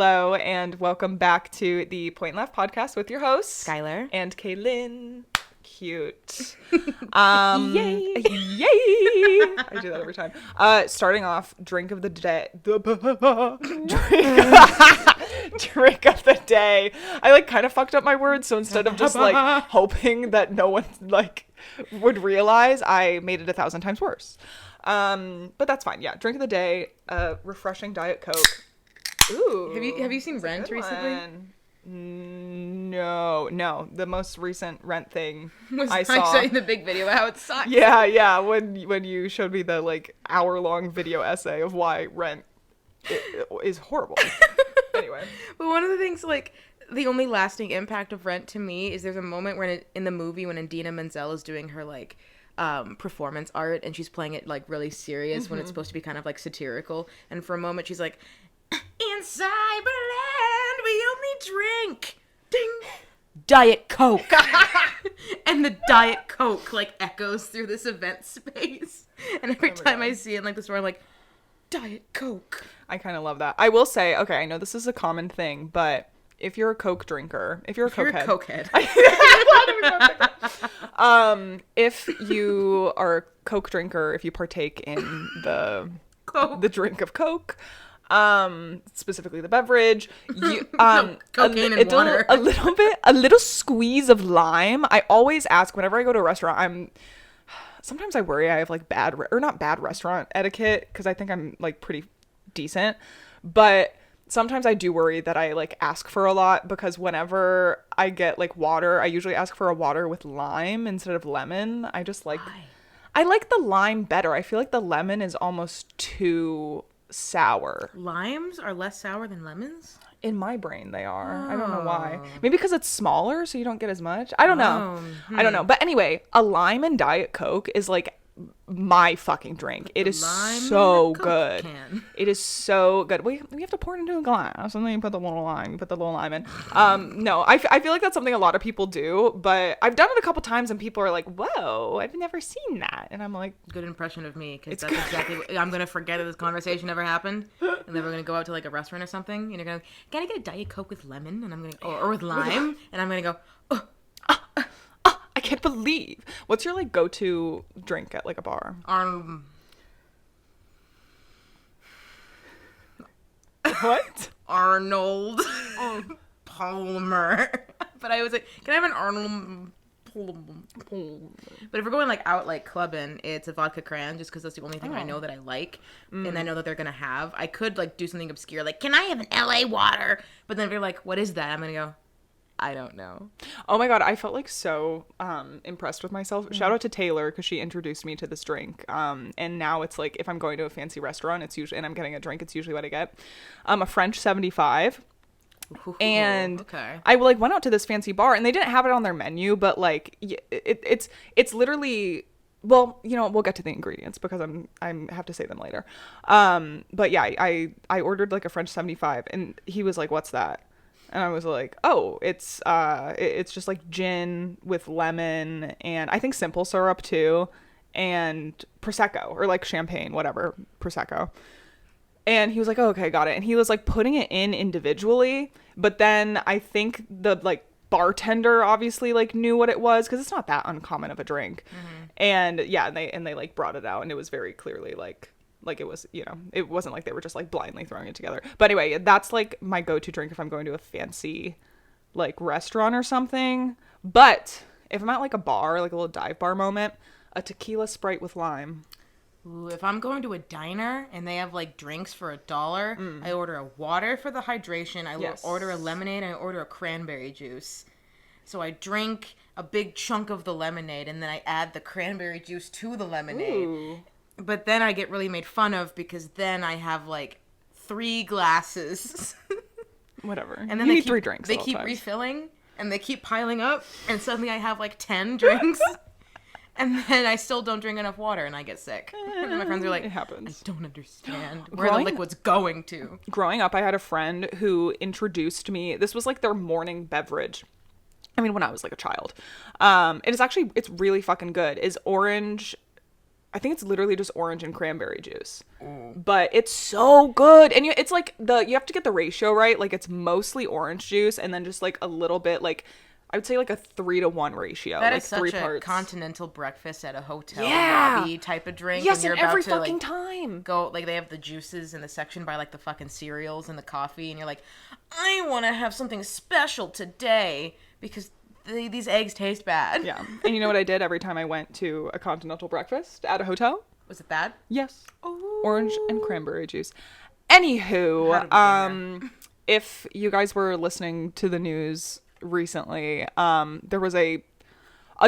Hello, and welcome back to the Point Left podcast with your hosts, Skylar and Kaylynne. Cute. Yay! Yay! I do that every time. Starting off, drink of the day. Drink of the day. I like kind of fucked up my words, so instead of just like hoping that no one like would realize, I made it 1,000 times worse. But that's fine. Yeah, drink of the day. Refreshing Diet Coke. Ooh. Have you seen Rent recently? No. The most recent Rent thing Was I saw. showing the big video how it sucks. Yeah. When you showed me the like hour-long video essay of why Rent is horrible. Anyway. But one of the things, like, the only lasting impact of Rent to me is there's a moment when in the movie when Idina Menzel is doing her like performance art and she's playing it like really serious when it's supposed to be kind of like satirical, and for a moment she's like, in Cyberland we only drink ding Diet Coke. And the Diet Coke like echoes through this event space, and every time I see it in like the store I'm like, Diet Coke. I kind of love that. I will say, okay, I know this is a common thing, but if you're a Coke drinker, if you're a Cokehead, if you are a Coke drinker, if you partake in the drink of Coke, specifically the beverage, you, cocaine and water, a little squeeze of lime. I always ask whenever I go to a restaurant. Sometimes I worry I have like not bad restaurant etiquette, because I think I'm like pretty decent, but sometimes I do worry that I like ask for a lot, because whenever I get like water, I usually ask for a water with lime instead of lemon. I just like Why? I like the lime better. I feel like the lemon is almost too sour. Limes are less sour than lemons? In my brain they are. I don't know why. Maybe because it's smaller so you don't get as much. I don't know. I don't know. But anyway, a lime and Diet Coke is like my fucking drink. It is so good. It is so good. We have to pour it into a glass and then you put the little lime. In. No, I feel like that's something a lot of people do, but I've done it a couple times and people are like, whoa, I've never seen that. And I'm like, good impression of me, because that's exactly what I'm gonna forget that this conversation ever happened, and then we're gonna go out to like a restaurant or something and you're gonna, can I get a Diet Coke with lemon? And I'm gonna or with lime, and I'm gonna go, I can't believe. What's your like go-to drink at like a bar? What? Arnold Palmer. But I was like, can I have an Arnold Palmer? But if we're going like out like clubbing, it's a vodka cran, just because that's the only thing I know that I like, and I know that they're gonna have. I could like do something obscure, like, can I have an LA water? But then if you're like, what is that? I'm gonna go, I don't know. Oh my god, I felt like so impressed with myself. Shout out to Taylor, because she introduced me to this drink. And now it's like, if I'm going to a fancy restaurant, it's usually, and I'm getting a drink, it's usually what I get. A French 75. And okay. I like went out to this fancy bar and they didn't have it on their menu, but like it's literally, well, you know, we'll get to the ingredients because I have to say them later. But yeah, I ordered like a French 75 and he was like, what's that? And I was like, oh, it's just like gin with lemon and I think simple syrup too, and Prosecco, or like champagne, whatever, Prosecco. And he was like, oh, okay, got it. And he was like putting it in individually, but then I think the like bartender obviously like knew what it was, because it's not that uncommon of a drink. And yeah, they like brought it out and it was very clearly like it was, you know, it wasn't like they were just like blindly throwing it together. But anyway, that's like my go-to drink if I'm going to a fancy like restaurant or something. But if I'm at like a bar, like a little dive bar moment, a tequila Sprite with lime. Ooh, if I'm going to a diner and they have like drinks for $1, I order a water for the hydration. I order a lemonade and I order a cranberry juice. So I drink a big chunk of the lemonade and then I add the cranberry juice to the lemonade. Ooh. But then I get really made fun of because then I have like 3 glasses. Whatever. And then you need 3 drinks. They keep refilling and they keep piling up, and suddenly I have like 10 drinks. And then I still don't drink enough water and I get sick. And my friends are like, it happens. I don't understand where the liquid's going to. Growing up, I had a friend who introduced me. This was like their morning beverage. I mean, when I was like a child. It's really fucking good. Is orange I think it's literally just orange and cranberry juice. But it's so good. And it's like you have to get the ratio right. Like, it's mostly orange juice and then just like a little bit, like, I would say like a 3-to-1 ratio. That like is such three a parts. continental breakfast at a hotel Yeah. lobby type of drink. Yes, and and you're about every to, fucking like, time. go, like, they have the juices in the section by, like, the fucking cereals and the coffee, and you're like, I want to have something special today because these eggs taste bad. Yeah. And you know what I did every time I went to a continental breakfast at a hotel? Was it bad? Yes. Oh. Orange and cranberry juice. How did we Anywho, get if you guys were listening to the news recently, there was a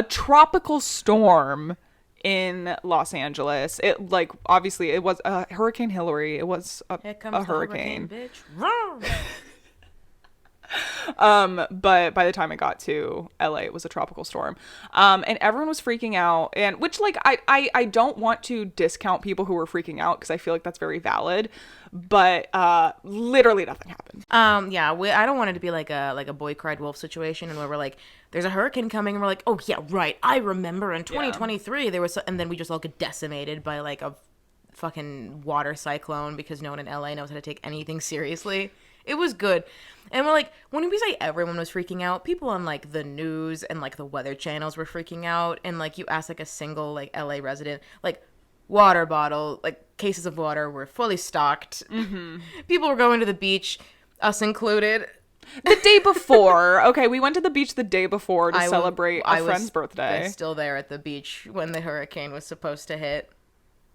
tropical storm in Los Angeles. It, like, obviously it was Hurricane Hillary. It was Here comes a the hurricane. bitch. Roar. But by the time it got to LA, it was a tropical storm. And everyone was freaking out, and which, like, I don't want to discount people who were freaking out because I feel like that's very valid, but literally nothing happened. Yeah, I don't want it to be like a boy cried wolf situation, and where we're like, there's a hurricane coming, and we're like, oh yeah, right, I remember in 2023 there was, and then we just all get decimated by like a fucking water cyclone because no one in LA knows how to take anything seriously. It was good. And we're like, when we say everyone was freaking out, people on like the news and like the weather channels were freaking out, and like you ask like a single like LA resident, like, water bottle, like cases of water were fully stocked. Mm-hmm. People were going to the beach, us included. The day before. Okay, we went to the beach the day before to celebrate a friend's birthday. I was still there at the beach when the hurricane was supposed to hit.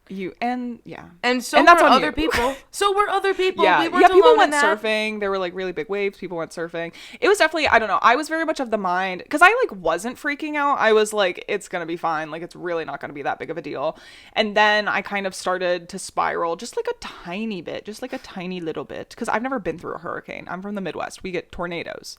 And that's on other you. people. So were other people. Yeah, we weren't people alone went in that. surfing. There were like really big waves. People went surfing. It was definitely, I don't know. I was very much of the mind, because I like wasn't freaking out. I was like, it's gonna be fine. Like, it's really not gonna be that big of a deal. And then I kind of started to spiral just like a tiny bit, just like a tiny little bit, because I've never been through a hurricane. I'm from the Midwest. We get tornadoes.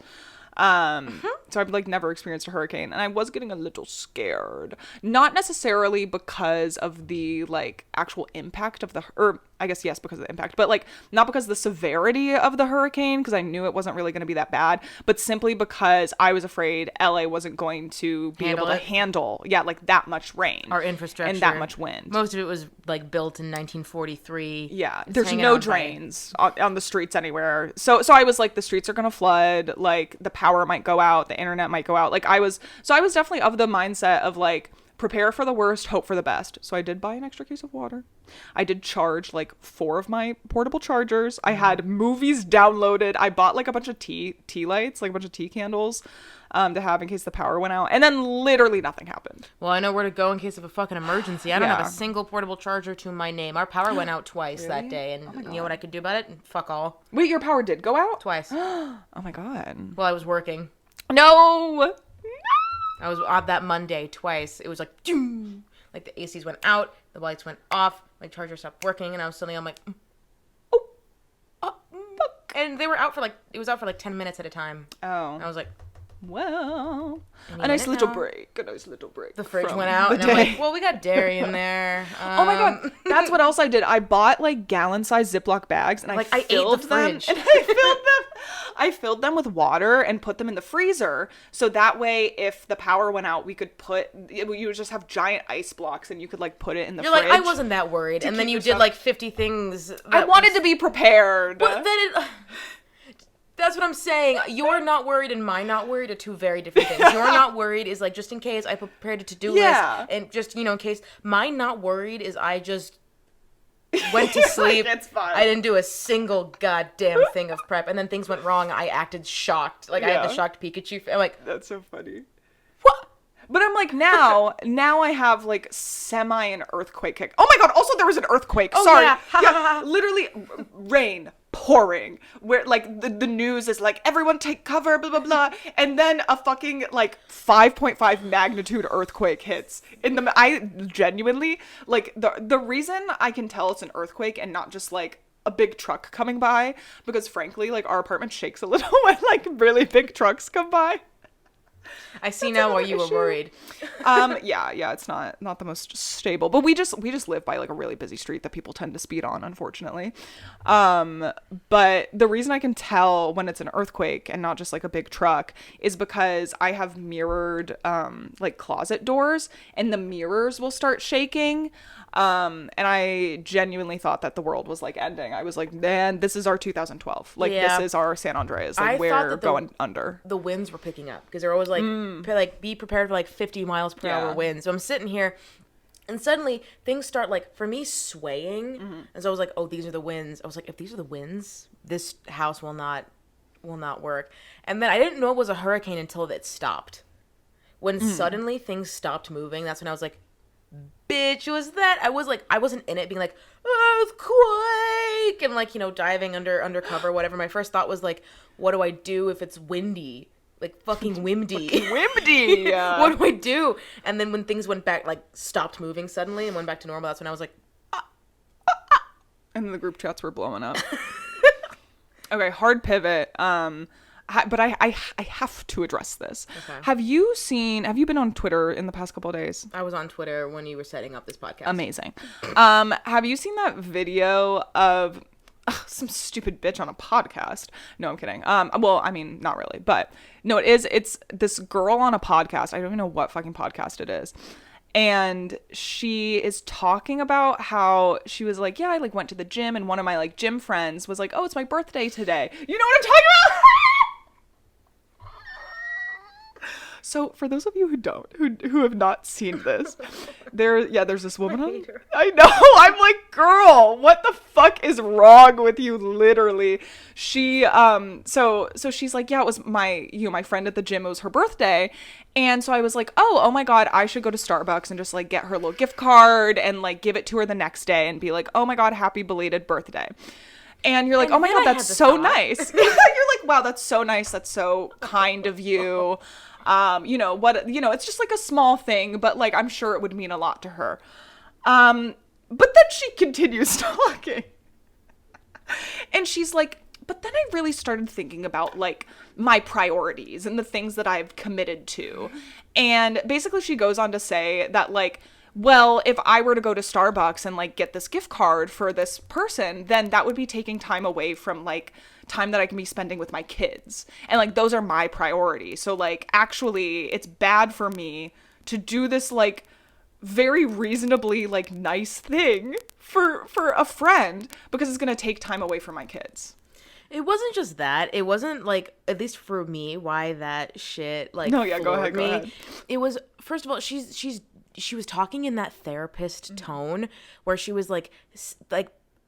So I've like never experienced a hurricane, and I was getting a little scared, not necessarily because of the like actual impact of or I guess yes, because of the impact, but like not because of the severity of the hurricane, because I knew it wasn't really going to be that bad, but simply because I was afraid LA wasn't going to be able to handle like that much rain, our infrastructure, and that much wind. Most of it was like built in 1943. Yeah, there's no drains on the streets anywhere. So I was like, the streets are gonna flood, like the power might go out, the internet might go out. Like I was definitely of the mindset of like, prepare for the worst, hope for the best. So I did buy an extra case of water. I did charge like 4 of my portable chargers. I had movies downloaded. I bought like a bunch of tea lights, like a bunch of tea candles, to have in case the power went out. And then literally nothing happened. Well, I know where to go in case of a fucking emergency. I don't have a single portable charger to my name. Our power went out twice that day, and you know what I could do about it? Fuck all. Wait, your power did go out? Twice. Oh my god. Well, I was working. No! I was on that Monday twice. It was like, doom! Like the ACs went out, the lights went off, my charger stopped working, and I was suddenly, I'm like, fuck. And they were out for like, it was out for like 10 minutes at a time. Oh. And I was like, well, a nice little break. The fridge went out, and I'm like, well, we got dairy in there. Oh my god, that's what else I did. I bought like gallon-sized Ziploc bags, and I filled them. And I filled them with water and put them in the freezer, so that way, if the power went out, you would just have giant ice blocks, and you could like put it in the fridge. You're like, I wasn't that worried, and then you did like 50 things. I wanted to be prepared. Well, then that's what I'm saying. You're not worried and my not worried are two very different things. You're not worried is like, just in case I prepared a to-do list, and just, you know, in case. My not worried is I just went to sleep. Like, it's fine. I didn't do a single goddamn thing of prep, and then things went wrong. I acted shocked. Like, I had the shocked Pikachu. I'm like, that's so funny. What? But I'm like, now I have like semi an earthquake kick. Oh my god, also there was an earthquake. Oh, sorry. yeah. Literally rain pouring, where like the news is like, everyone take cover, blah blah blah, and then a fucking like 5.5 magnitude earthquake hits I genuinely, like, the reason I can tell it's an earthquake and not just like a big truck coming by, because frankly, like, our apartment shakes a little when like really big trucks come by. I see now why you were worried. Yeah, it's not the most stable, but we just live by like a really busy street that people tend to speed on, unfortunately. But the reason I can tell when it's an earthquake and not just like a big truck is because I have mirrored like closet doors, and the mirrors will start shaking. And I genuinely thought that the world was like ending. I was like, man, this is our 2012. Like, this is our San Andreas. Like, we're going under. The winds were picking up because they're always like, be prepared for like 50 miles per hour winds. So I'm sitting here, and suddenly things start like, for me, swaying. And so I was like, oh, these are the winds. I was like, if these are the winds, this house will not work. And then I didn't know it was a hurricane until it stopped. When suddenly things stopped moving, that's when I was like, bitch, was that? I wasn't in it being like, earthquake, and like, diving under cover, whatever. My first thought was like, what do I do if it's windy? Like, fucking windy. Windy! What do I do? And then when things went back, like, stopped moving suddenly and went back to normal, that's when I was like, And the group chats were blowing up. Okay, hard pivot. But I have to address this. Okay. Have you been on Twitter in the past couple of days? I was on Twitter when you were setting up this podcast. Amazing. Have you seen that video of some stupid bitch on a podcast? No, I'm kidding. Well, I mean, not really, but no, it's this girl on a podcast. I don't even know what fucking podcast it is. And she is talking about how she was like, yeah, I like went to the gym, and one of my like gym friends was like, oh, it's my birthday today. You know what I'm talking about? So for those of you who have not seen this, there's this woman on, I know, I'm like, girl, what the fuck is wrong with you? Literally. She so she's like, yeah, it was my friend at the gym, it was her birthday. And so I was like, oh my God, I should go to Starbucks and just like get her a little gift card and like give it to her the next day and be like, oh my God, happy belated birthday. And you're like, oh my God, that's so nice. You're like, wow, that's so nice. That's so kind of you. It's just like a small thing, but like, I'm sure it would mean a lot to her. But then she continues talking and she's like, but then I really started thinking about like my priorities and the things that I've committed to. And basically she goes on to say that like, well, if I were to go to Starbucks and like get this gift card for this person, then that would be taking time away from like time that I can be spending with my kids. And like, those are my priorities. So like, actually it's bad for me to do this like very reasonably like nice thing for a friend because it's going to take time away from my kids. It wasn't just that. It wasn't like, at least for me, why that shit like no, yeah, go ahead. It was, first of all, she was talking in that therapist tone where she was like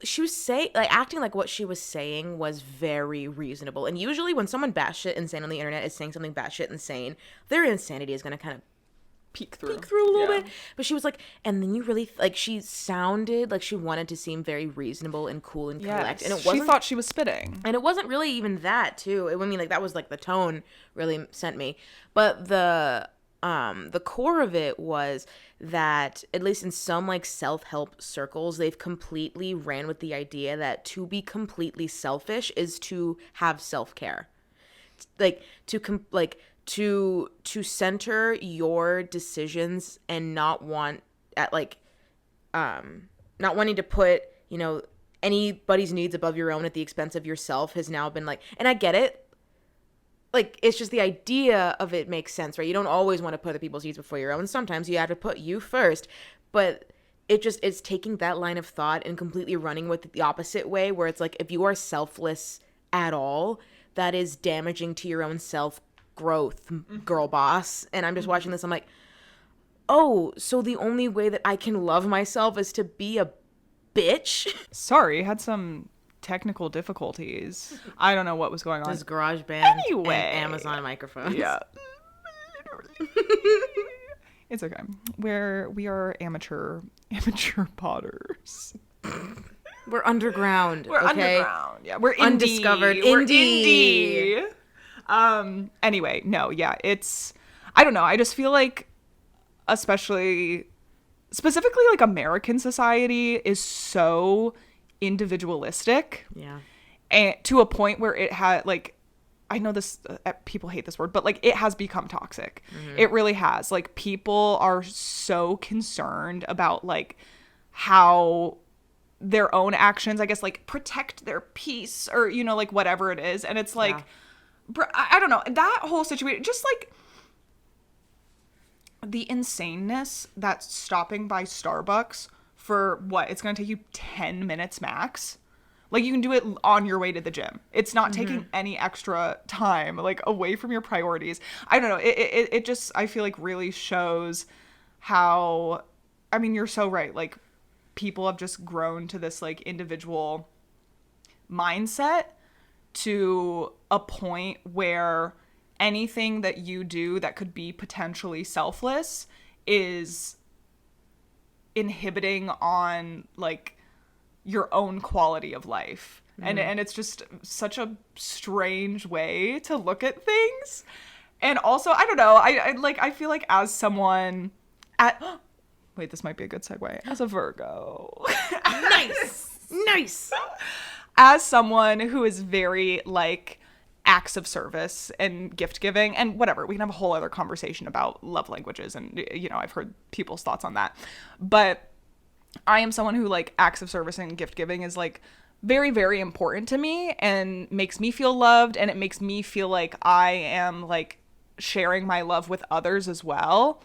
she was acting like what she was saying was very reasonable. And usually when someone batshit insane on the internet is saying something batshit insane, their insanity is going to kind of peek through a little bit. But she was like, and then you really she sounded like she wanted to seem very reasonable and cool and collect. And she thought she was spitting. And it wasn't really even that too. I mean, like, that was like the tone really sent me. But the core of it was that, at least in some like self-help circles, they've completely ran with the idea that to be completely selfish is to have self-care. Like, to center your decisions and not wanting to put, anybody's needs above your own at the expense of yourself has now been like, and I get it. Like, it's just the idea of it makes sense, right? You don't always want to put other people's needs before your own. Sometimes you have to put you first. But it's taking that line of thought and completely running with it the opposite way, where it's like, if you are selfless at all, that is damaging to your own self-growth, girl boss. And I'm just watching this, I'm like, oh, so the only way that I can love myself is to be a bitch? Sorry, had some technical difficulties. I don't know what was going on. Just GarageBand anyway, and Amazon microphones. Yeah. It's okay. We are amateur potters. We're underground. We're underground. Yeah, we're indie. Undiscovered. We're indie. Anyway, no, yeah, it's, I don't know. I just feel like, specifically like American society is so individualistic. Yeah. And to a point where it had like, I know this, people hate this word, but like, it has become toxic. Mm-hmm. It really has. Like, people are so concerned about like how their own actions, I guess, like protect their peace or, like whatever it is. And it's like, I don't know, that whole situation, just like the insaneness that's stopping by Starbucks for what? It's going to take you 10 minutes max. Like, you can do it on your way to the gym. It's not taking any extra time, like, away from your priorities. I don't know. It just, I feel like, really shows how, I mean, you're so right. Like, people have just grown to this, like, individual mindset to a point where anything that you do that could be potentially selfless is inhibiting on, like, your own quality of life. And it's just such a strange way to look at things. And also, I don't know, I feel like as someone wait, this might be a good segue. As a Virgo. Nice. As someone who is very, like, acts of service and gift giving and whatever, we can have a whole other conversation about love languages, and, you know, I've heard people's thoughts on that. But I am someone who, like, acts of service and gift giving is, like, very, very important to me and makes me feel loved, and it makes me feel like I am, like, sharing my love with others as well.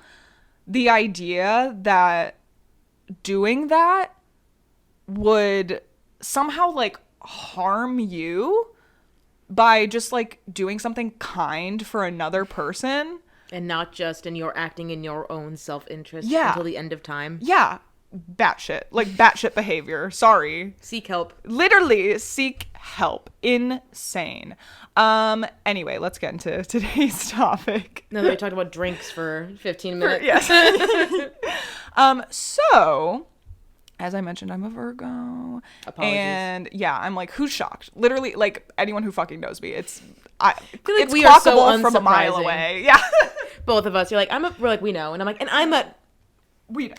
The idea that doing that would somehow, like, harm you by just, like, doing something kind for another person. And not just in your acting in your own self-interest Yeah. until the end of time. Yeah. Batshit. Like, batshit behavior. Sorry. Seek help. Literally seek help. Insane. Anyway, let's get into today's topic. Now that we talked about drinks for 15 minutes. Yes. So, as I mentioned, I'm a Virgo. Apologies. And yeah, I'm like, who's shocked? Literally, like, anyone who fucking knows me, it's feel like it's we are so clockable from a mile unsurprising. away. Yeah. Both of us. You're like, we're like, we know. And I'm like, and I'm a... We know.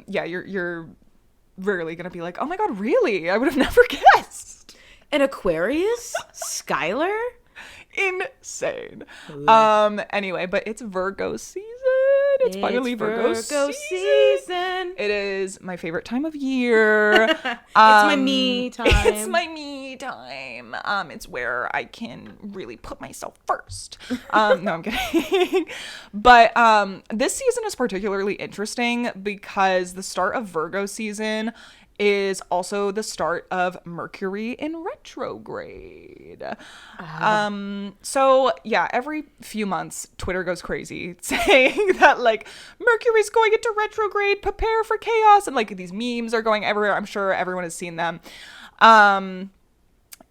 Yeah, you're rarely gonna be like, oh my god, really? I would have never guessed. An Aquarius? Skylar? Insane. Anyway, but it's Virgo season. It's finally Virgo season. It is my favorite time of year. It's my me time. It's my me time. It's where I can really put myself first. No, I'm kidding. But this season is particularly interesting because the start of Virgo season is also the start of Mercury in retrograde. So yeah, every few months, Twitter goes crazy saying that, like, Mercury's going into retrograde, prepare for chaos. And, like, these memes are going everywhere. I'm sure everyone has seen them.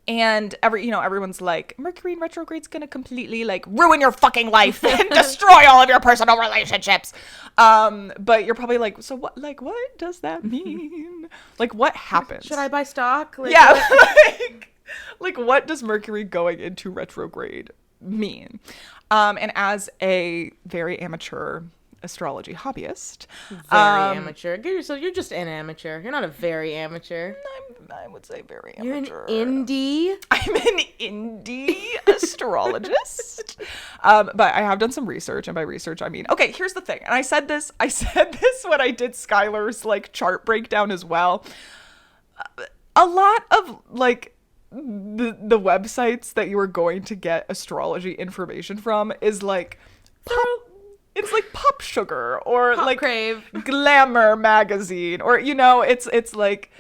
And everyone's like, Mercury in retrograde's gonna completely, like, ruin your fucking life and destroy all of your personal relationships. But you're probably like, so what does that mean? Like, what happens? Should I buy stock? Like, Yeah. like, what does Mercury going into retrograde mean? And as a very amateur astrology hobbyist. Very amateur. You're just an amateur. You're not a very amateur. I would say very You're amateur. an indie. I'm an indie astrologist. But I have done some research, and by research I mean, okay, here's the thing. And I said this when I did Skylar's, like, chart breakdown as well. A lot of, like, the websites that you are going to get astrology information from is, like, it's like Pop Sugar or Pop like Crave. Glamour magazine, or, you know, it's like,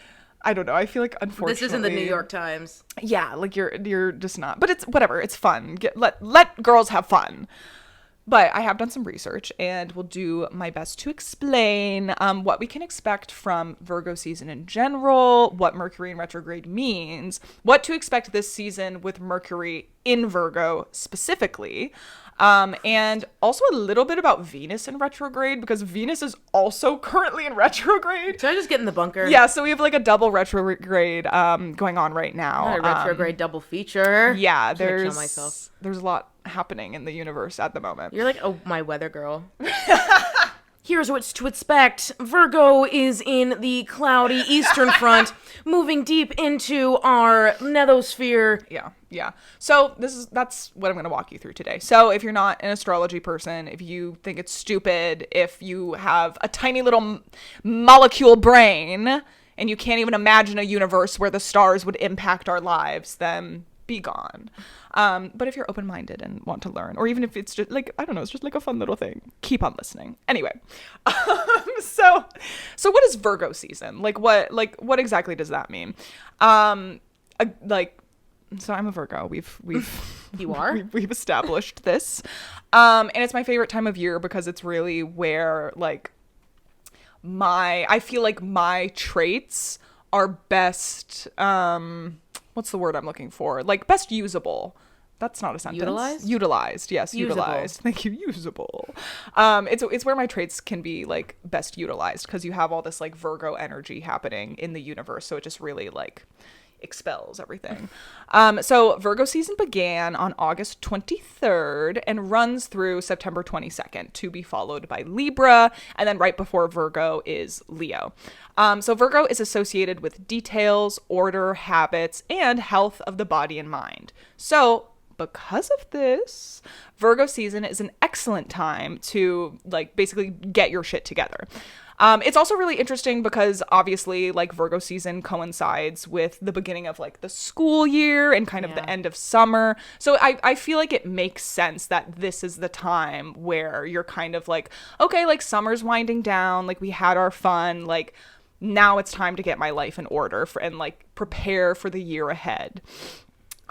I don't know. I feel like, unfortunately, This isn't the New York Times. Yeah, like, you're just not. But it's whatever. It's fun. Let girls have fun. But I have done some research, and will do my best to explain what we can expect from Virgo season in general, what Mercury in retrograde means, what to expect this season with Mercury in Virgo specifically, and also a little bit about Venus in retrograde, because Venus is also currently in retrograde. Should I just get in the bunker? Yeah, so we have, like, a double retrograde going on right now. Not a retrograde double feature. Yeah, I'm gonna kill there's myself. a lot happening in the universe at the moment. You're like, oh, my weather girl. Here's what's to expect. Virgo is in the cloudy eastern front, moving deep into our nethosphere. Yeah. So that's what I'm going to walk you through today. So if you're not an astrology person, if you think it's stupid, if you have a tiny little molecule brain and you can't even imagine a universe where the stars would impact our lives, then be gone. But if you're open-minded and want to learn, or even if it's just like, I don't know, it's just like a fun little thing, keep on listening. Anyway, so what is Virgo season? Like what exactly does that mean? So I'm a Virgo. We've You are? we've established this. And it's my favorite time of year because it's really where like I feel like my traits are best, what's the word I'm looking for? Like best usable. That's not a sentence. Utilized. Yes, Usable. utilized. Thank you. Usable. It's where my traits can be like best utilized because you have all this like Virgo energy happening in the universe. So it just really like expels everything. So Virgo season began on August 23rd and runs through September 22nd, to be followed by Libra, and then right before Virgo is Leo. So Virgo is associated with details, order, habits, and health of the body and mind. So because of this, Virgo season is an excellent time to like basically get your shit together. It's also really interesting because obviously like Virgo season coincides with the beginning of like the school year and kind of the end of summer. So I feel like it makes sense that this is the time where you're kind of like, okay, like summer's winding down, like we had our fun, like now it's time to get my life in order and like prepare for the year ahead.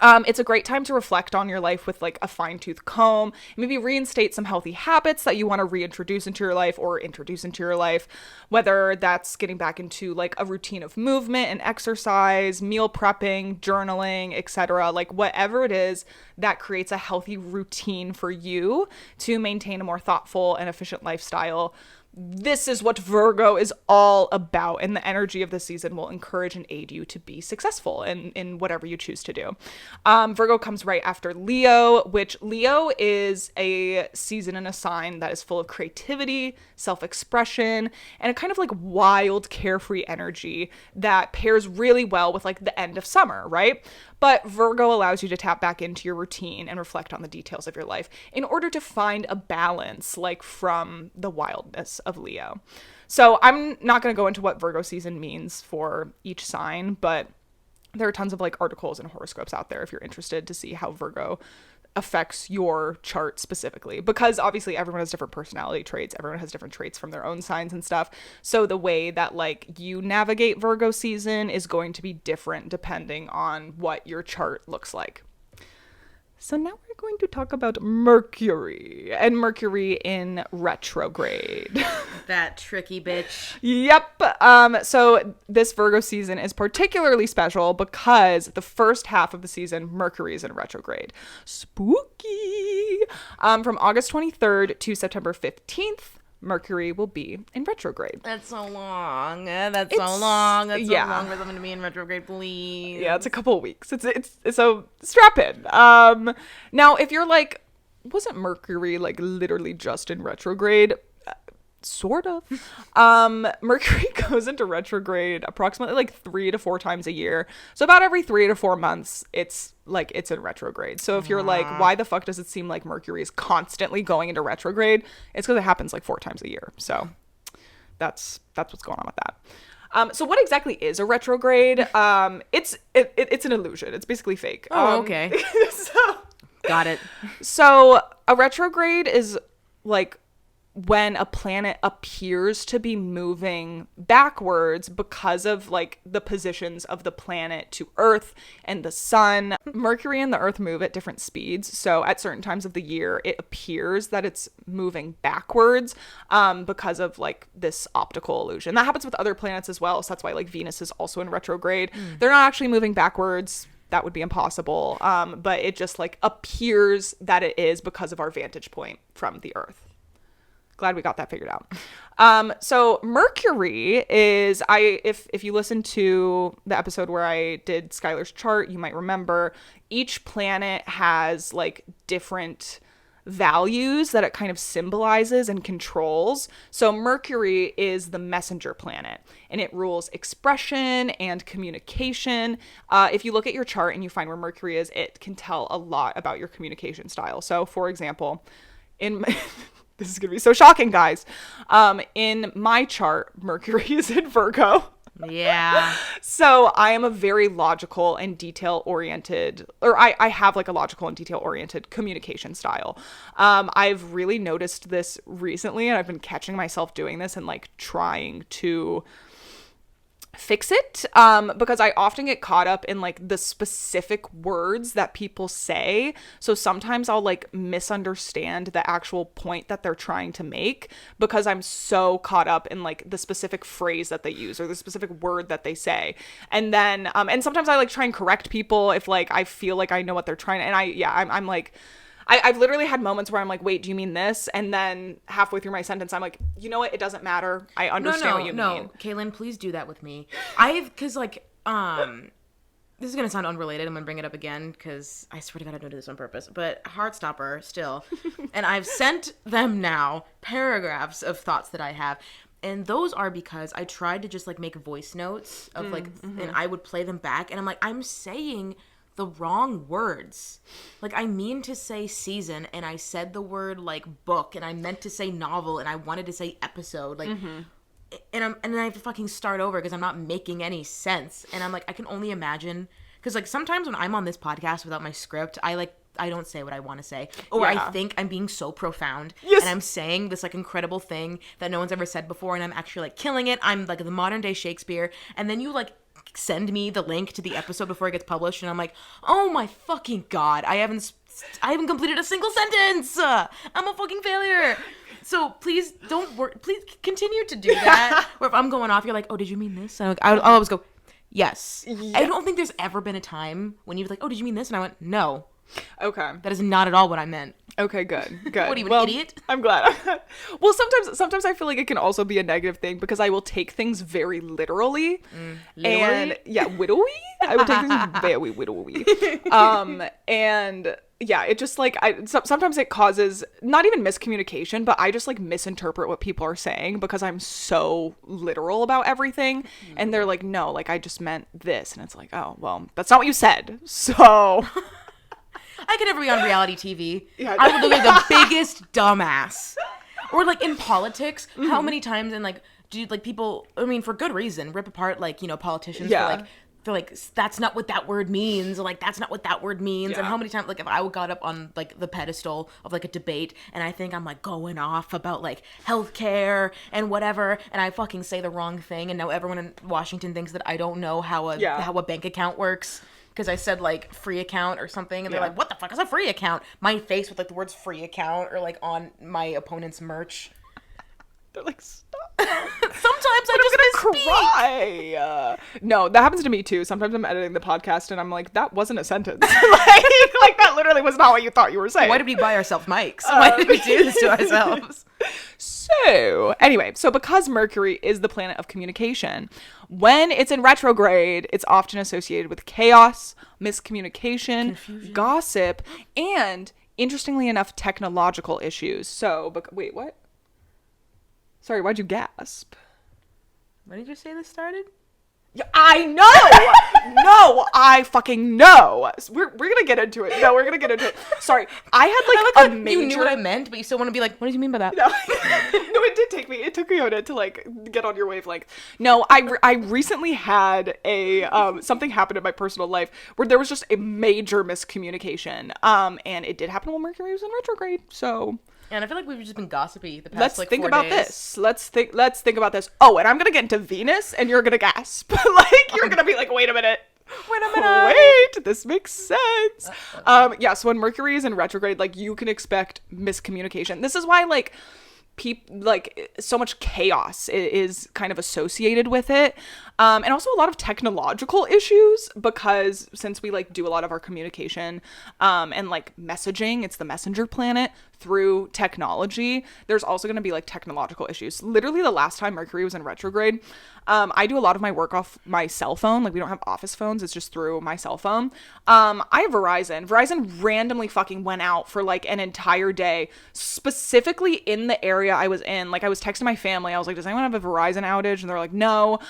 It's a great time to reflect on your life with like a fine-tooth comb, maybe reinstate some healthy habits that you want to reintroduce into your life or introduce into your life, whether that's getting back into like a routine of movement and exercise, meal prepping, journaling, etc. Like whatever it is that creates a healthy routine for you to maintain a more thoughtful and efficient lifestyle. This is what Virgo is all about, and the energy of the season will encourage and aid you to be successful in whatever you choose to do. Virgo comes right after Leo, which Leo is a season and a sign that is full of creativity, self-expression, and a kind of like wild, carefree energy that pairs really well with like the end of summer, right? But Virgo allows you to tap back into your routine and reflect on the details of your life in order to find a balance, like from the wildness of Leo. So I'm not going to go into what Virgo season means for each sign, but there are tons of like articles and horoscopes out there if you're interested to see how Virgo affects your chart specifically, because obviously everyone has different personality traits, everyone has different traits from their own signs and stuff, so the way that like you navigate Virgo season is going to be different depending on what your chart looks like. So now we're going to talk about Mercury, and Mercury in retrograde. That tricky bitch. Yep. So this Virgo season is particularly special because the first half of the season, Mercury is in retrograde. Spooky. From August 23rd to September 15th, Mercury will be in retrograde. That's so long. That's so long for them to be in retrograde, please. Yeah, it's a couple of weeks. It's so strap in. Now, if you're like, wasn't Mercury like literally just in retrograde? Sort of. Mercury goes into retrograde approximately like 3 to 4 times a year. So about every 3 to 4 months, it's in retrograde. So if you're like, why the fuck does it seem like Mercury is constantly going into retrograde? It's because it happens like 4 times a year. So that's what's going on with that. So what exactly is a retrograde? It's an illusion. It's basically fake. Oh, okay. Got it. So a retrograde is like when a planet appears to be moving backwards because of like the positions of the planet to Earth and the sun. Mercury and the Earth move at different speeds. So at certain times of the year, it appears that it's moving backwards because of like this optical illusion. That happens with other planets as well. So that's why like Venus is also in retrograde. They're not actually moving backwards. That would be impossible. But it just like appears that it is because of our vantage point from the Earth. Glad we got that figured out. So Mercury is, if you listen to the episode where I did Skylar's chart, you might remember each planet has like different values that it kind of symbolizes and controls. So Mercury is the messenger planet, and it rules expression and communication. If you look at your chart and you find where Mercury is, it can tell a lot about your communication style. So for example, this is going to be so shocking, guys. In my chart, Mercury is in Virgo. Yeah. So I am a very logical and detail oriented, or I have like a logical and detail oriented communication style. I've really noticed this recently, and I've been catching myself doing this and like trying to fix it, because I often get caught up in like the specific words that people say. So sometimes I'll like misunderstand the actual point that they're trying to make because I'm so caught up in like the specific phrase that they use or the specific word that they say. And then and sometimes I like try and correct people if like I feel like I know what they're trying to, and I'm like, I've literally had moments where I'm like, wait, do you mean this? And then halfway through my sentence, I'm like, you know what? It doesn't matter. I understand what you mean. No, Kaylynne, please do that with me. Because like, this is going to sound unrelated. I'm going to bring it up again because I swear to God I don't do this on purpose. But Heartstopper still. And I've sent them now paragraphs of thoughts that I have. And those are because I tried to just like make voice notes of like, and I would play them back. And I'm like, I'm saying the wrong words. Like, I mean to say season, and I said the word like book, and I meant to say novel, and I wanted to say episode. Like, and then I have to fucking start over because I'm not making any sense. And I'm like, I can only imagine, because like sometimes when I'm on this podcast without my script, I don't say what I want to say, or I think I'm being so profound, and I'm saying this like incredible thing that no one's ever said before, and I'm actually like killing it. I'm like the modern day Shakespeare, and then you like send me the link to the episode before it gets published, and I'm like, oh my fucking God, I haven't completed a single sentence. I'm a fucking failure. So please don't work. Please continue to do that. Or if I'm going off, you're like, oh, did you mean this? And I'll always go, yes. I don't think there's ever been a time when you're like, oh, did you mean this? And I went, no. Okay. That is not at all what I meant. Okay, good. What are you, an idiot? I'm glad. Well, sometimes I feel like it can also be a negative thing because I will take things very literally. And widowy? I would take things very widowy. And yeah, it just like sometimes it causes not even miscommunication, but I just like misinterpret what people are saying because I'm so literal about everything. And they're like, no, like I just meant this. And it's like, oh, well, that's not what you said. So I could never be on reality TV. Yeah, I would look like the biggest dumbass. Or like in politics, how many times and like do like people, I mean, for good reason, rip apart like, you know, politicians for like that's not what that word means, or like that's not what that word means. And how many times like if I got up on like the pedestal of like a debate and I think I'm like going off about like healthcare and whatever, and I fucking say the wrong thing, and now everyone in Washington thinks that I don't know how a bank account works. Because I said, like, free account or something. And they're like, what the fuck is a free account? My face with, like, the words free account or, like, on my opponent's merch. They're like, stop. Sometimes I just misspeak. Cry. No, that happens to me, too. Sometimes I'm editing the podcast and I'm like, that wasn't a sentence. like, that literally was not what you thought you were saying. Why did we buy ourselves mics? Why did we do this to ourselves? So, anyway, because Mercury is the planet of communication, when it's in retrograde, it's often associated with chaos, miscommunication, confusion, gossip, and, interestingly enough, technological issues. So, wait, what? Sorry, why'd you gasp? When did you say this started? Yeah, I know! No, I fucking know. We're gonna get into it. No, we're gonna get into it. Sorry, I had like a major... You knew what I meant, but you still want to be like, what did you mean by that? No, no, it took me a minute to like get on your wavelength. No, I recently had a something happen in my personal life where there was just a major miscommunication. And it did happen when Mercury was in retrograde. So. And I feel like we've just been gossipy the past like 4 days. Let's think about this. Oh, and I'm gonna get into Venus, and you're gonna gasp. Like you're gonna be like, wait a minute. Wait, this makes sense. So when Mercury is in retrograde, like you can expect miscommunication. This is why like so much chaos is kind of associated with it. And also a lot of technological issues because since we like do a lot of our communication and like messaging, it's the messenger planet through technology, there's also going to be like technological issues. Literally the last time Mercury was in retrograde, I do a lot of my work off my cell phone. Like we don't have office phones. It's just through my cell phone. I have Verizon. Verizon randomly fucking went out for like an entire day, specifically in the area I was in. Like I was texting my family. I was like, does anyone have a Verizon outage? And they're like, no.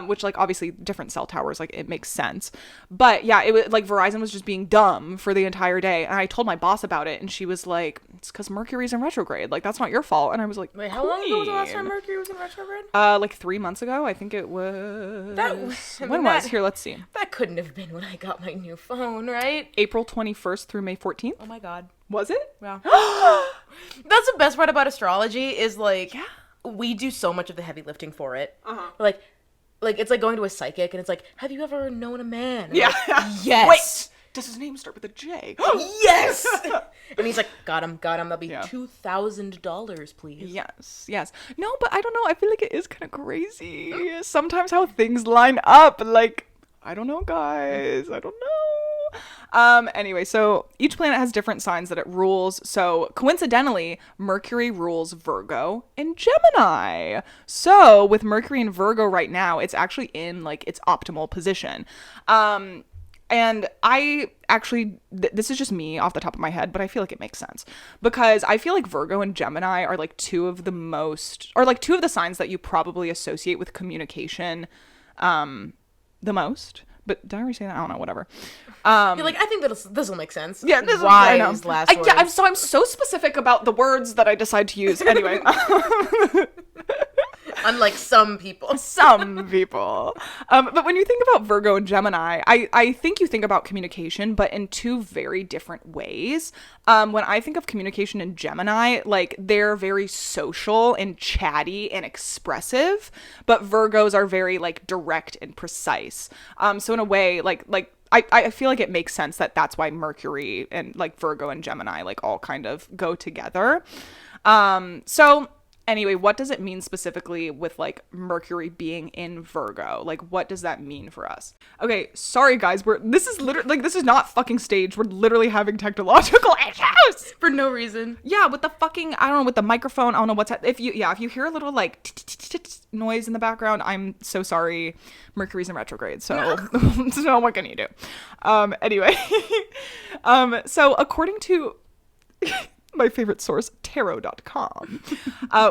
Which like obviously different cell towers, like it makes sense. But yeah, it was like Verizon was just being dumb for the entire day. And I told my boss about it and she was like, it's months because Mercury's in retrograde. Like, that's not your fault. And I was like, wait, how long ago was the last time Mercury was in retrograde? Like 3 months ago. I think it was. When was? Here, let's see. That couldn't have been when I got my new phone, right? April 21st through May 14th. Oh my God. Was it? Wow. That's the best part about astrology is like, we do so much of the heavy lifting for it. Like it's like going to a psychic and it's like, have you ever known a man? And Yeah. like, yes. Wait. Does his name start with a J? Yes. And he's like, got him. That'll be $2,000, please. Yes. No, but I don't know. I feel like it is kind of crazy. Sometimes how things line up. Like, I don't know, guys. I don't know. Anyway, so each planet has different signs that it rules. So coincidentally, Mercury rules Virgo and Gemini. So with Mercury in Virgo right now, it's actually in like its optimal position. And I actually, this is just me off the top of my head, but I feel like it makes sense because I feel like Virgo and Gemini are like two of the signs that you probably associate with communication, the most. But did I already say that? I don't know, whatever. You're like, I think this will make sense. Yeah, this wise is last words. Yeah, I'm so specific about the words that I decide to use. Anyway. Unlike some people. But when you think about Virgo and Gemini, I think you think about communication, but in two very different ways. When I think of communication in Gemini, like they're very social and chatty and expressive, but Virgos are very like direct and precise. So in a way, like I feel like it makes sense that that's why Mercury and like Virgo and Gemini like all kind of go together. So anyway, what does it mean specifically with like Mercury being in Virgo? Like, what does that mean for us? Okay, sorry guys, this is not fucking staged. We're literally having technological issues For no reason. Yeah, with the fucking, I don't know, with the microphone. I don't know what's if you hear a little like noise in the background, I'm so sorry. Mercury's in retrograde, so so what can you do? Anyway, so according to my favorite source, tarot.com,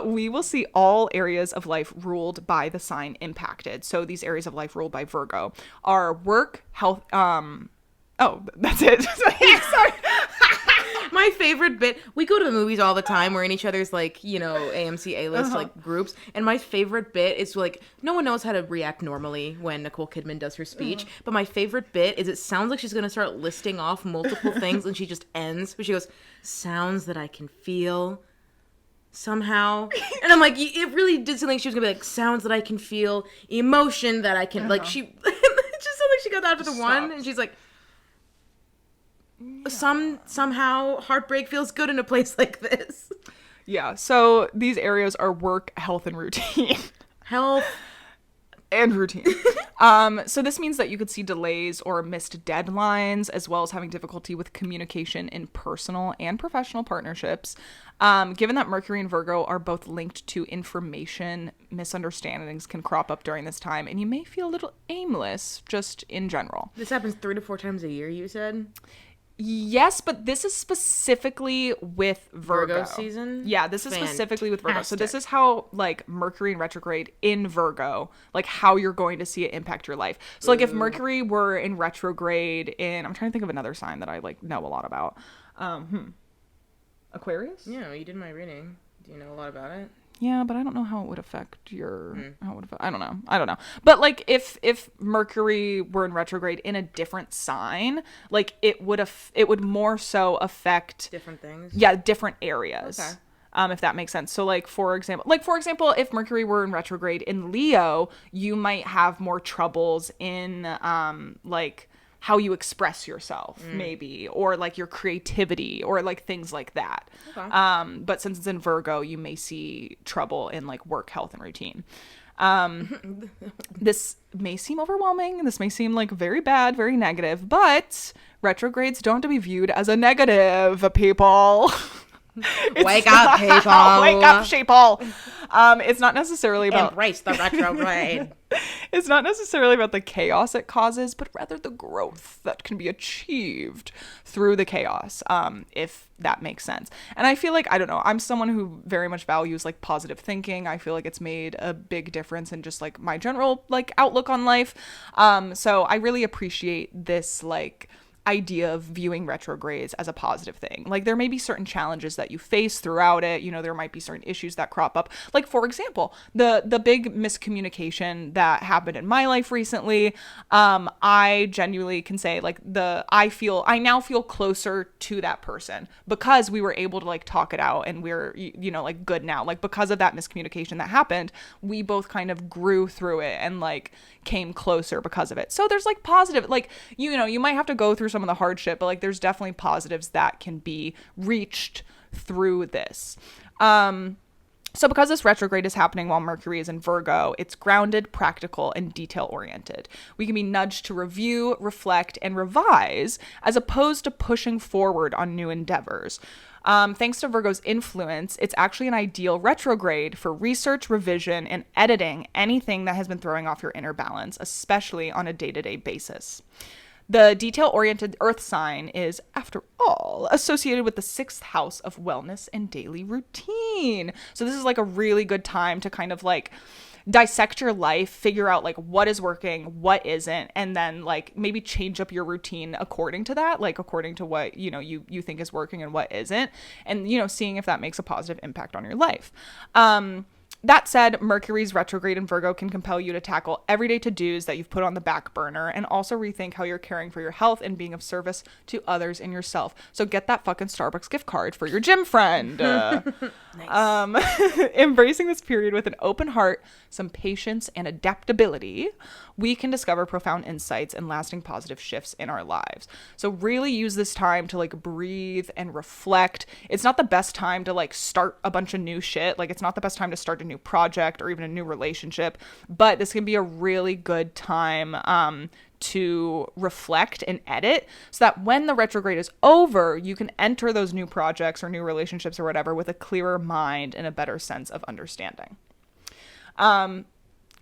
we will see all areas of life ruled by the sign impacted. So these areas of life ruled by Virgo are work, health, that's it. Sorry. My favorite bit, we go to the movies all the time. We're in each other's like, you know, AMC A-list like groups. And my favorite bit is like, no one knows how to react normally when Nicole Kidman does her speech. But my favorite bit is it sounds like she's going to start listing off multiple things and she just ends. But she goes, sounds that I can feel somehow. And I'm like, it really did something. She was going to be like, sounds that I can feel, emotion that I can, like she, it just sounded like she got that after the one. And she's like, somehow heartbreak feels good in a place like this. Yeah, so these areas are work, health, and routine. Health and routine. So this means that you could see delays or missed deadlines, as well as having difficulty with communication in personal and professional partnerships. Given that Mercury and Virgo are both linked to information, misunderstandings can crop up during this time, and you may feel a little aimless just in general. This happens 3 to 4 times a year, you said? Yes, but this is specifically with Virgo season. Yeah, this is specifically with Virgo. So this is how like Mercury in retrograde in Virgo, like how you're going to see it impact your life. So like if Mercury were in retrograde in, I'm trying to think of another sign that I like know a lot about. Aquarius? Yeah, you did my reading. Do you know a lot about it? Yeah, but I don't know how it would affect your. I don't know. But like, if Mercury were in retrograde in a different sign, like it would more so affect different things. Yeah, different areas. Okay. If that makes sense. So like for example, if Mercury were in retrograde in Leo, you might have more troubles in like how you express yourself, maybe, or like your creativity, or like things like that. Okay. But since it's in Virgo, you may see trouble in like work, health, and routine. This may seem overwhelming. This may seem like very bad, very negative, but retrogrades don't have to be viewed as a negative, people. Wake up, people. Wake up, sheeple. It's not necessarily about embrace the retrograde. It's not necessarily about the chaos it causes, but rather the growth that can be achieved through the chaos, if that makes sense. And I feel like, I don't know, I'm someone who very much values like positive thinking. I feel like it's made a big difference in just like my general like outlook on life. So I really appreciate this like idea of viewing retrogrades as a positive thing. Like there may be certain challenges that you face throughout it. You know, there might be certain issues that crop up. Like for example, the big miscommunication that happened in my life recently, I genuinely can say like I now feel closer to that person because we were able to like talk it out, and we're, you know, like good now. Like because of that miscommunication that happened, we both kind of grew through it and like came closer because of it. So there's like positive, like, you know, you might have to go through some of the hardship, but like there's definitely positives that can be reached through this. So because this retrograde is happening while Mercury is in Virgo, it's grounded, practical, and detail-oriented. We can be nudged to review, reflect, and revise, as opposed to pushing forward on new endeavors. Thanks to Virgo's influence, it's actually an ideal retrograde for research, revision, and editing anything that has been throwing off your inner balance, especially on a day-to-day basis. The detail-oriented earth sign is, after all, associated with the 6th house of wellness and daily routine. So this is like a really good time to kind of like dissect your life, figure out like what is working, what isn't, and then like maybe change up your routine according to that, like according to what, you know, you think is working and what isn't, and, you know, seeing if that makes a positive impact on your life. That said, Mercury's retrograde in Virgo can compel you to tackle everyday to-dos that you've put on the back burner, and also rethink how you're caring for your health and being of service to others and yourself. So get that fucking Starbucks gift card for your gym friend. Nice. Embracing this period with an open heart, some patience, and adaptability, we can discover profound insights and lasting positive shifts in our lives. So really use this time to like breathe and reflect. It's not the best time to like start a bunch of new shit. Like it's not the best time to start a new project or even a new relationship, but this can be a really good time to reflect and edit, so that when the retrograde is over, you can enter those new projects or new relationships or whatever with a clearer mind and a better sense of understanding.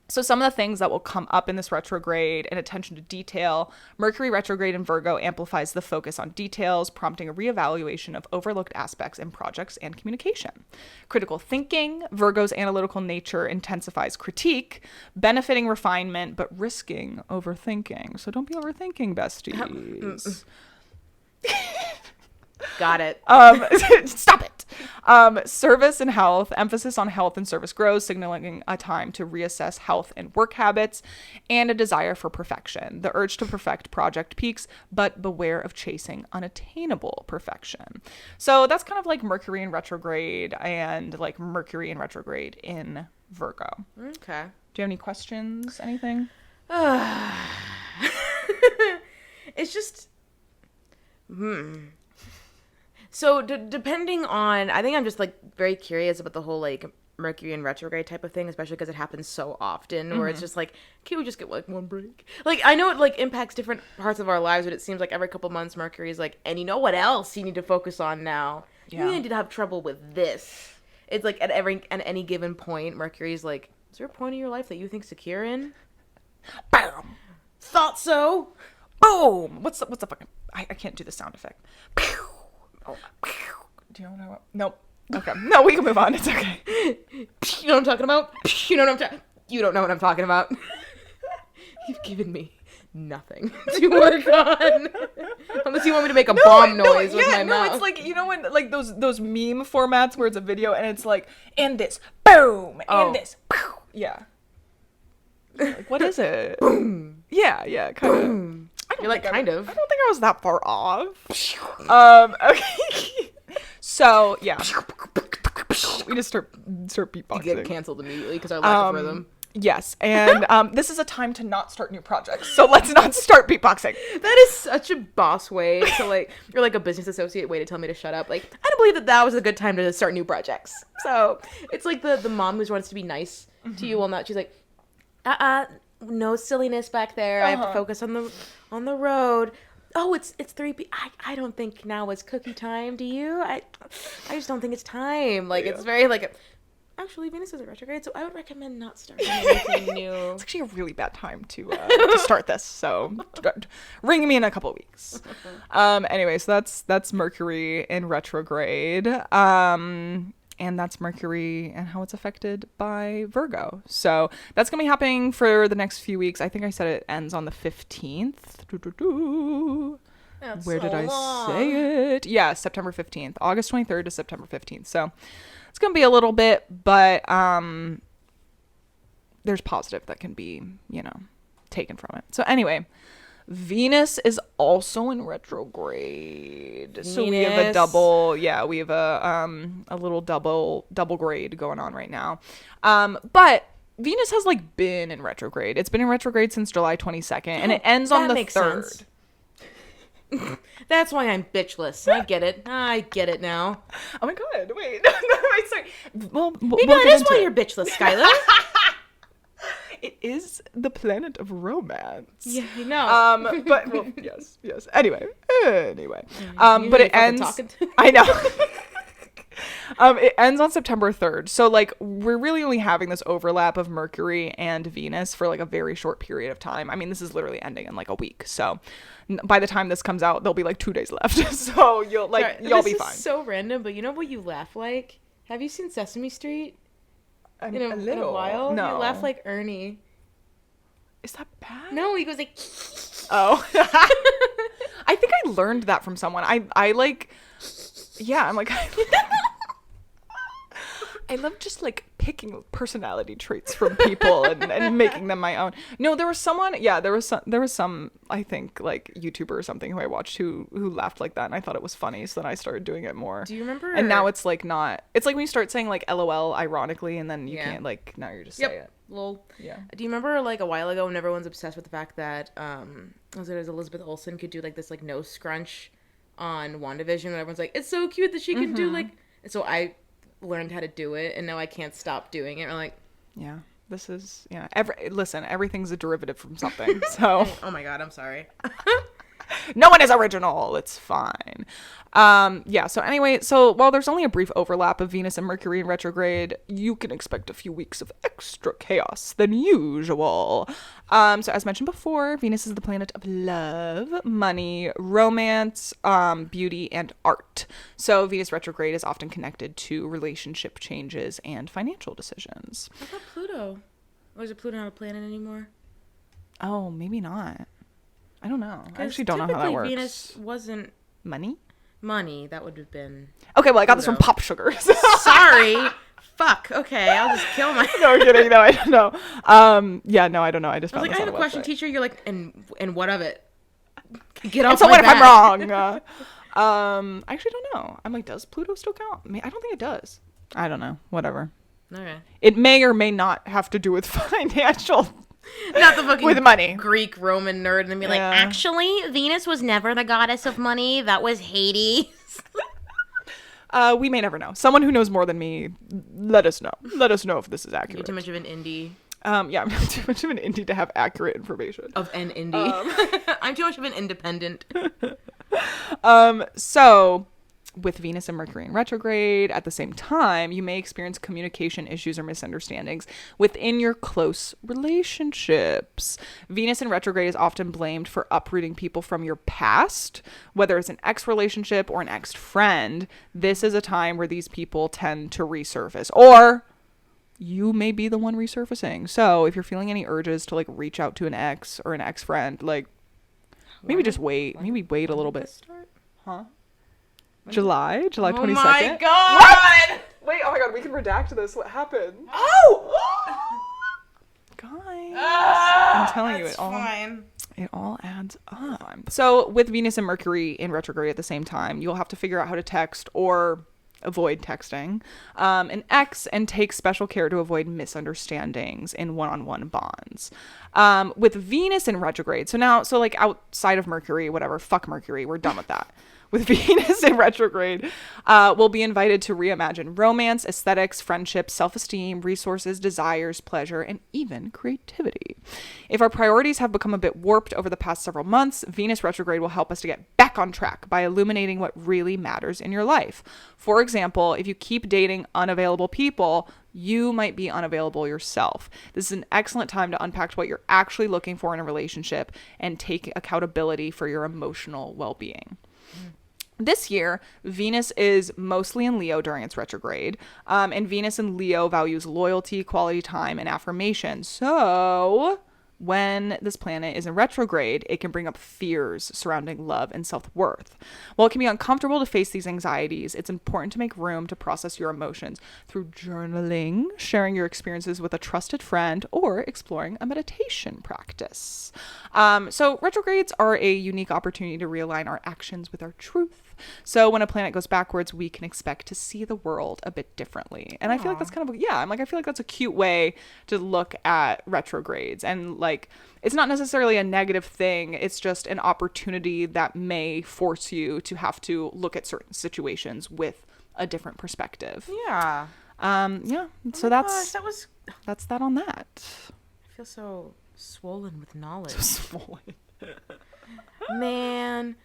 So some of the things that will come up in this retrograde and attention to detail: Mercury retrograde in Virgo amplifies the focus on details, prompting a reevaluation of overlooked aspects in projects and communication. Critical thinking: Virgo's analytical nature intensifies critique, benefiting refinement, but risking overthinking. So don't be overthinking, besties. Got it. Stop it. Service and health: emphasis on health and service grows, signaling a time to reassess health and work habits, and a desire for perfection. The urge to perfect project peaks, but beware of chasing unattainable perfection. So that's kind of like Mercury in retrograde and like Mercury in retrograde in Virgo. Okay. Do you have any questions? Anything? It's just, So depending on, I think I'm just like very curious about the whole like Mercury in retrograde type of thing, especially because it happens so often, where it's just like, can we just get like one break? Like I know it like impacts different parts of our lives, but it seems like every couple months Mercury is like, and you know what else you need to focus on now? Yeah. You need to have trouble with this. It's like at any given point, Mercury's like, is there a point in your life that you think secure in? Bam. Thought so. Boom. What's the fucking? I can't do the sound effect. Pew. Oh, do you know what? Nope. Okay. No, we can move on. It's okay. You know what I'm talking about? You don't know what I'm talking about. You've given me nothing to work on. Unless you want me to make a bomb noise with my mouth. It's like, you know, when like those meme formats where it's a video and it's like, and this, boom, and this, pew. Yeah. Like, what is it? Boom. Yeah, kind of. You're like, kind of. I don't think I was that far off. Okay. So, yeah. We just start beatboxing. You get canceled immediately because our lack of rhythm. Yes, and this is a time to not start new projects, so let's not start beatboxing. That is such a boss way to like, you're like a business associate way to tell me to shut up. Like, I don't believe that was a good time to start new projects. So, it's like the mom who wants to be nice to you while not, she's like, no silliness back there. I have to focus on the road. Oh, it's 3 p. I don't think now is cookie time. Do you? I just don't think it's time. Like it's very like. Actually, Venus is a retrograde, so I would recommend not starting anything new. It's actually a really bad time to start this. So ring me in a couple of weeks. Anyway, so that's Mercury in retrograde. And that's Mercury and how it's affected by Virgo. So that's going to be happening for the next few weeks. I think I said it ends on the 15th. That's Where so did I long. say it? Yeah, September 15th. August 23rd to September 15th. So it's going to be a little bit, but there's positive that can be, taken from it. So anyway, Venus is also in retrograde. So we have a little double grade going on right now. But Venus has been in retrograde. It's been in retrograde since July 22nd and it ends on the 3rd. That's why I'm bitchless. I get it. I get it now. Oh my god, wait. No, wait, sorry. Well, maybe that is why you're bitchless, Skylar. It is the planet of romance. Yeah, you know. But well, yes. Anyway. But it ends. I know. It ends on September 3rd. So we're really only having this overlap of Mercury and Venus for a very short period of time. I mean, this is literally ending in a week. So by the time this comes out, there'll be 2 days left. So you'll be fine. This is so random, but you know what you laugh like? Have you seen Sesame Street? In a while? No. You laugh like Ernie. Is that bad? No, he goes like... Oh. I think I learned that from someone. Yeah, I'm I love just picking personality traits from people and making them my own. No, there was some I think YouTuber or something who I watched who laughed like that and I thought it was funny, so then I started doing it more. Do you remember? And now it's not. It's when you start saying LOL ironically and then you can't now you're just say it. Lol. Yeah. Do you remember a while ago when everyone's obsessed with the fact that Elizabeth Olsen could do this nose scrunch on WandaVision and everyone's like, it's so cute that she can do and so I learned how to do it and now I can't stop doing it. I'm yeah, this is everything's a derivative from something. So oh my god, I'm sorry. No one is original. It's fine. So anyway, so while there's only a brief overlap of Venus and Mercury in retrograde, you can expect a few weeks of extra chaos than usual. So as mentioned before, Venus is the planet of love, money, romance, beauty, and art. So Venus retrograde is often connected to relationship changes and financial decisions. What about Pluto? Or is Pluto not a planet anymore? Oh, maybe not. I don't know. I actually don't know how that works. Venus wasn't money. That would have been. Okay, well I got this from Pop Sugar. Sorry. Fuck. Okay, I'll just kill my. No, I'm kidding. No, I don't know. No, I don't know. I just found this I on have a question, teacher. You're and what of it? Get off my back. If I'm wrong. I actually don't know. I'm does Pluto still count? I don't think it does. I don't know. Whatever. Okay. It may or may not have to do with financial. Not the fucking with money. Greek Roman nerd and then be actually, Venus was never the goddess of money. That was Hades. We may never know. Someone who knows more than me, let us know. Let us know if this is accurate. You're too much of an indie. Yeah, I'm too much of an indie to have accurate information. Of an indie. I'm too much of an independent. So with Venus and Mercury in retrograde at the same time, you may experience communication issues or misunderstandings within your close relationships. Venus in retrograde is often blamed for uprooting people from your past, whether it's an ex-relationship or an ex-friend. This is a time where these people tend to resurface, or you may be the one resurfacing. So if you're feeling any urges to reach out to an ex or an ex-friend, maybe just wait. Maybe wait a little bit. Huh? July 22nd. Oh my god! What? Wait, oh my god, we can redact this. What happened? Oh! Guys. I'm telling you, it all adds up. So with Venus and Mercury in retrograde at the same time, you'll have to figure out how to text or avoid texting an ex and take special care to avoid misunderstandings in one-on-one bonds. With Venus in retrograde, so outside of Mercury, whatever, fuck Mercury, we're done with that. With Venus in retrograde, we'll be invited to reimagine romance, aesthetics, friendships, self-esteem, resources, desires, pleasure, and even creativity. If our priorities have become a bit warped over the past several months, Venus retrograde will help us to get back on track by illuminating what really matters in your life. For example, if you keep dating unavailable people, you might be unavailable yourself. This is an excellent time to unpack what you're actually looking for in a relationship and take accountability for your emotional well-being. This year, Venus is mostly in Leo during its retrograde, and Venus in Leo values loyalty, quality time, and affirmation. So when this planet is in retrograde, it can bring up fears surrounding love and self-worth. While it can be uncomfortable to face these anxieties, it's important to make room to process your emotions through journaling, sharing your experiences with a trusted friend, or exploring a meditation practice. So retrogrades are a unique opportunity to realign our actions with our truth. So when a planet goes backwards, we can expect to see the world a bit differently. And I feel like that's kind of, I feel like that's a cute way to look at retrogrades. And like, it's not necessarily a negative thing. It's just an opportunity that may force you to have to look at certain situations with a different perspective. Yeah. Yeah. So that's that on that. I feel so swollen with knowledge. So swollen. Man.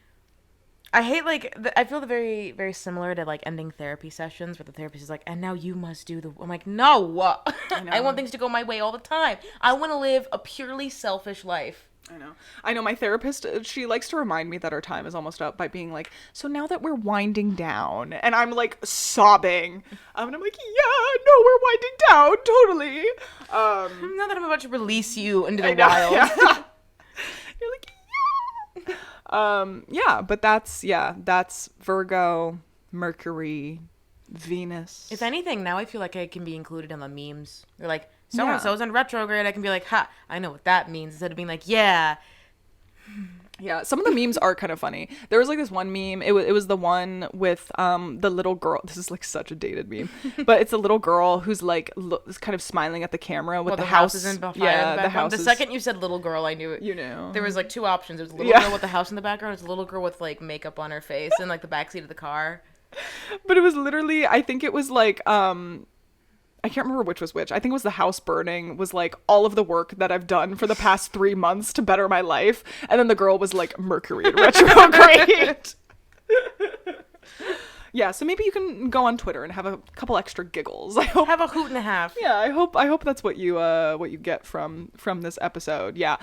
I hate, like, I feel very, very similar to, like, ending therapy sessions where the therapist is like, and now you must do the... I'm like, no! I want things to go my way all the time. I want to live a purely selfish life. I know my therapist, she likes to remind me that our time is almost up by being like, so now that we're winding down, and I'm like sobbing, and I'm like, yeah, no, we're winding down, totally. Now that I'm about to release you into the wild. Yeah. You're like, yeah, but that's Virgo, Mercury, Venus. If anything, now I feel like I can be included in the memes. They're like, so-and-so's in retrograde. I can be like, ha, I know what that means. Instead of being like, yeah. Yeah, some of the memes are kind of funny. There was like this one meme. It was the one with the little girl. This is like such a dated meme, but it's a little girl who's like kind of smiling at the camera with the house. Is in the the house. The second you said little girl, I knew it. You knew. There was like two options. It was a little girl with the house in the background. It was a little girl with like makeup on her face and like the backseat of the car. But it was literally, I think it was like I can't remember which was which. I think it was the house burning was like all of the work that I've done for the past 3 months to better my life. And then the girl was like Mercury in retrograde. Yeah, so maybe you can go on Twitter and have a couple extra giggles. I hope. Have a hoot and a half. Yeah, I hope that's what you get from this episode. Yeah.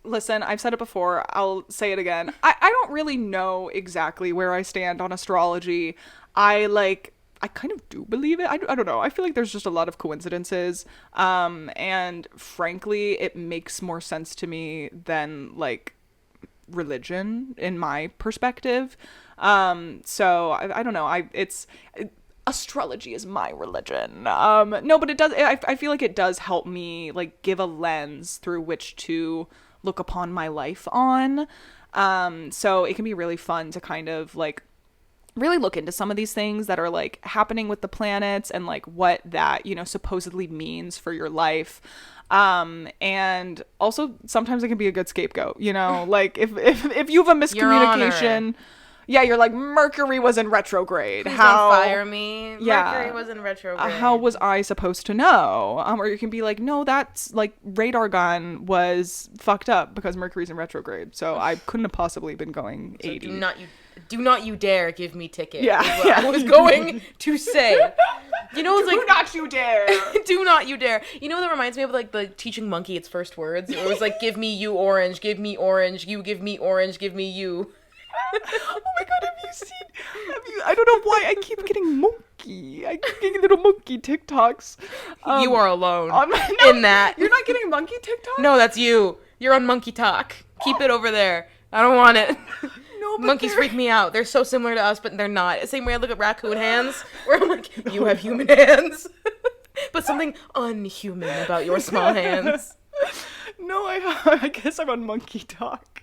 Listen, I've said it before. I'll say it again. I don't really know exactly where I stand on astrology. I kind of do believe it. I don't know. I feel like there's just a lot of coincidences. And frankly, it makes more sense to me than like religion in my perspective. So I don't know. Astrology is my religion. No, but it does. I feel like it does help me like give a lens through which to look upon my life on. So it can be really fun to kind of like really look into some of these things that are like happening with the planets and like what that, supposedly means for your life. And also sometimes it can be a good scapegoat, like if you have a miscommunication, you're like, Mercury was in retrograde. Please don't fire me. Yeah. Mercury was in retrograde. How was I supposed to know? Or you can be like, no, that's like radar gun was fucked up because Mercury's in retrograde. So I couldn't have possibly been going 80. Do not you dare give me tickets. Yeah. I was going to say. It's like, do not you dare. Do not you dare. That reminds me of like the teaching monkey its first words. It was like, give me you orange, give me orange, you give me orange, give me you. Oh my god, I don't know why I keep getting monkey. I keep getting little monkey TikToks. You are alone in that. You're not getting monkey TikToks? No, that's you. You're on Monkey Talk. Keep it over there. I don't want it. No, but monkeys freak me out. They're so similar to us, but they're not. Same way I look at raccoon hands, where I'm like, you have human hands. But something unhuman about your small hands. No, I guess I'm on Monkey Talk.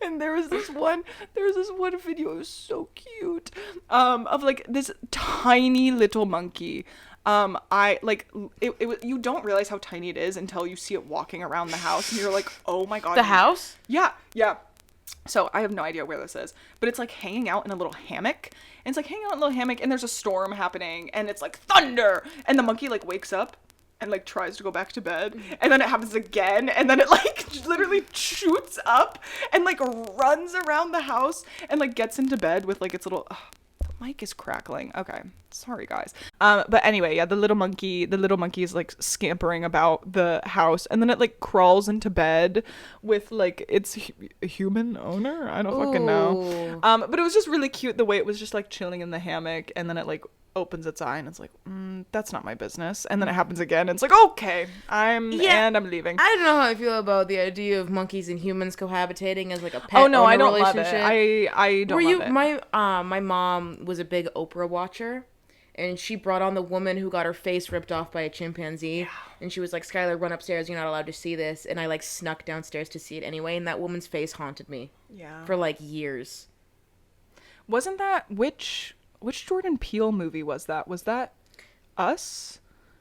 And there was this one video, it was so cute, of like this tiny little monkey. You don't realize how tiny it is until you see it walking around the house and you're like, oh my god. The house? Yeah. So I have no idea where this is, but it's like hanging out in a little hammock, and there's a storm happening and it's like thunder, and the monkey like wakes up and like tries to go back to bed, and then it happens again, and then it like literally shoots up and like runs around the house and like gets into bed with like its little the mic is crackling. Okay, sorry guys. But anyway, yeah, the little monkey is like scampering about the house, and then it like crawls into bed with like its human owner. I don't fucking know. But it was just really cute the way it was just like chilling in the hammock, and then it like opens its eye and it's like, that's not my business. And then it happens again and it's like, okay, I'm leaving. I don't know how I feel about the idea of monkeys and humans cohabitating as like a pet Oh no, I don't relationship. love it. I don't love it. My mom was a big Oprah watcher, and she brought on the woman who got her face ripped off by a chimpanzee. Yeah. And she was like, Skylar, run upstairs. You're not allowed to see this. And I like snuck downstairs to see it anyway. And that woman's face haunted me. Yeah. For like years. Wasn't that which Jordan Peele movie was that? Was that Us?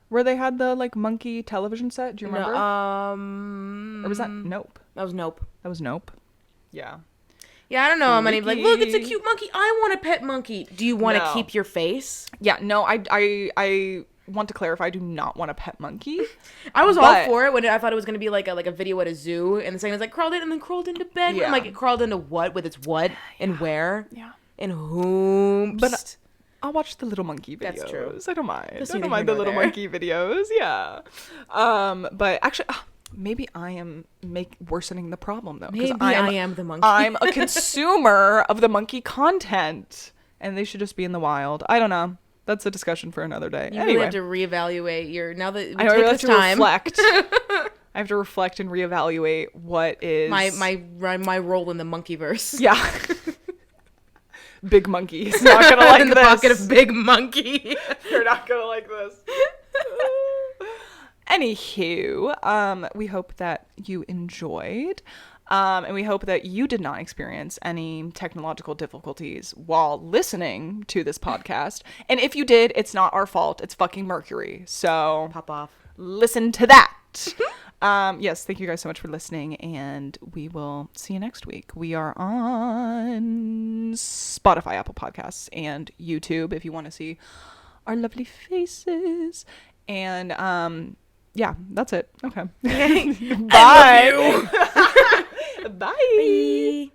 Where they had the like monkey television set? Do you remember? No, or was that Nope? That was Nope. That was Nope. Yeah. Yeah, I don't know how many. Like, look, it's a cute monkey. I want a pet monkey. Do you want to keep your face? Yeah, no, I want to clarify. I do not want a pet monkey. I was all for it when I thought it was going to be like a video at a zoo, and the second was like crawled in and then crawled into bed. Yeah. I'm like, it crawled into what with its what and where? Yeah. And whom? But I'll watch the little monkey videos. That's true. I don't mind. I don't mind the little monkey videos. Yeah. But actually. Maybe I am worsening the problem, though. Maybe I am the monkey. I'm a consumer of the monkey content, and they should just be in the wild. I don't know. That's a discussion for another day. You really have to reevaluate now that we take this time. Reflect. I have to reflect and reevaluate what is my role in the monkeyverse. Yeah. Big monkey is not gonna like in the pocket of Big Monkey. You're not gonna like this. Anywho, we hope that you enjoyed, and we hope that you did not experience any technological difficulties while listening to this podcast. And if you did, it's not our fault. It's fucking Mercury. So pop off. Listen to that. Yes, thank you guys so much for listening, and we will see you next week. We are on Spotify, Apple Podcasts, and YouTube if you want to see our lovely faces. And yeah, that's it. Okay. Bye. Bye. Bye.